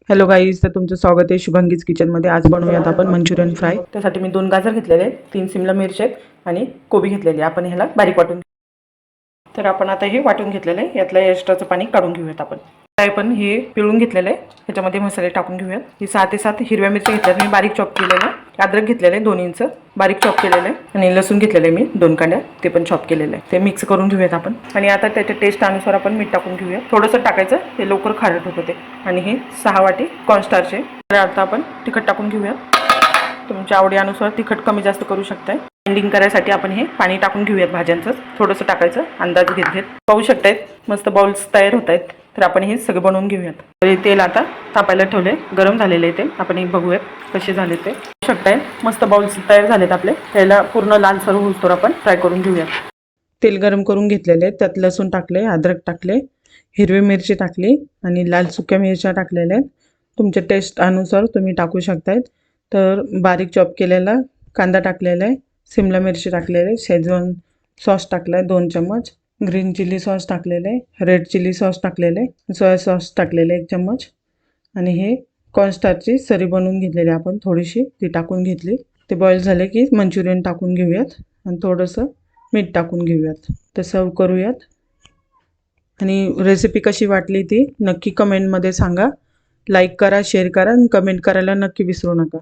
Hello guys, तर तुमचं स्वागत आहे शुभांगीज किचनमध्ये। आज बनवूयात आपण मंचुरियन फ्राय। त्यासाठी मी 2 गाजर घेतलेले आहेत, 3 शिमला मिरची आणि कोबी घेतलेली। आपण ह्याला बारीक वाटून तर आपण आता हे वाटून घेतलेलं आहे, यातलं एक्स्ट्राचं पाणी काढून घेऊयात। आपण पण हे पिळून घेतलेलं आहे, ह्याच्यामध्ये मसाले टाकून घेऊयात। ही 6 ते 7 हिरव्या मिरच्या घेतल्यात मी बारीक चॉप केलेलं आहे। अद्रक घेतलेलं आहे 2 इंच बारीक चॉप केलेलं आहे आणि लसूण घेतलेलं आहे मी 2 कांड्या, ते पण चॉप केलेलं आहे। ते मिक्स करून घेऊयात आपण आणि आता त्याच्या टेस्ट अनुसार आपण मीठ टाकून घेऊया। थोडंसं टाकायचं, ते लवकर खारट होतं ते। आणि हे 6 वाटी कॉर्नस्टार्च। तर आता आपण तिखट टाकून घेऊया, तुमच्या आवडीनुसार तिखट कमी जास्त करू शकताय। बाइंडिंग करायसाठी आपण हे पाणी टाकून घेऊयात, भाज्यांचं थोडंसं टाकायचं, अंदाज घेत पाहू शकताय मस्त बाउल्स तयार होत आहेत। तर आपण हे सगळं बनवून घेऊयात। तर तेल आता तापायला ठेवले, गरम झालेले आहे तेल। आपण एक बघूयात कसे झाले ते। पाहू शकताय मस्त बाउल्स तयार झालेत आपले। त्याला पूर्ण लालसर होऊस्तोवर आपण फ्राय करून घेऊयात। तेल गरम करून घेतलेले, त्यात लसूण टाकले, अद्रक टाकले, हिरवी मिरची टाकली आणि लाल सुक्या मिरच्या टाकलेल्या आहेत। तुमच्या टेस्ट अनुसार तुम्ही टाकू शकताय। तर बारीक चॉप केलेला कांदा टाकलेला आहे, शिमला मिरची टाकलेली आहे, शेजवान सॉस टाकला आहे 2 चम्मच, ग्रीन चिली सॉस टाकलेले आहे, रेड चिली सॉस टाकलेले आहे, सोया सॉस टाकलेले 1 चम्मच आणि हे कॉर्नस्टार्चची सरी बनवून घेतलेली आपण थोडीशी ती टाकून घेतली। ते बॉईल झाले की मंचुरियन टाकून घेऊयात आणि थोडंसं मीठ टाकून घेऊयात। तर सर्व करूयात। आणि रेसिपी कशी वाटली ती नक्की कमेंटमध्ये सांगा। लाईक करा, शेअर करा आणि कमेंट करायला नक्की विसरू नका।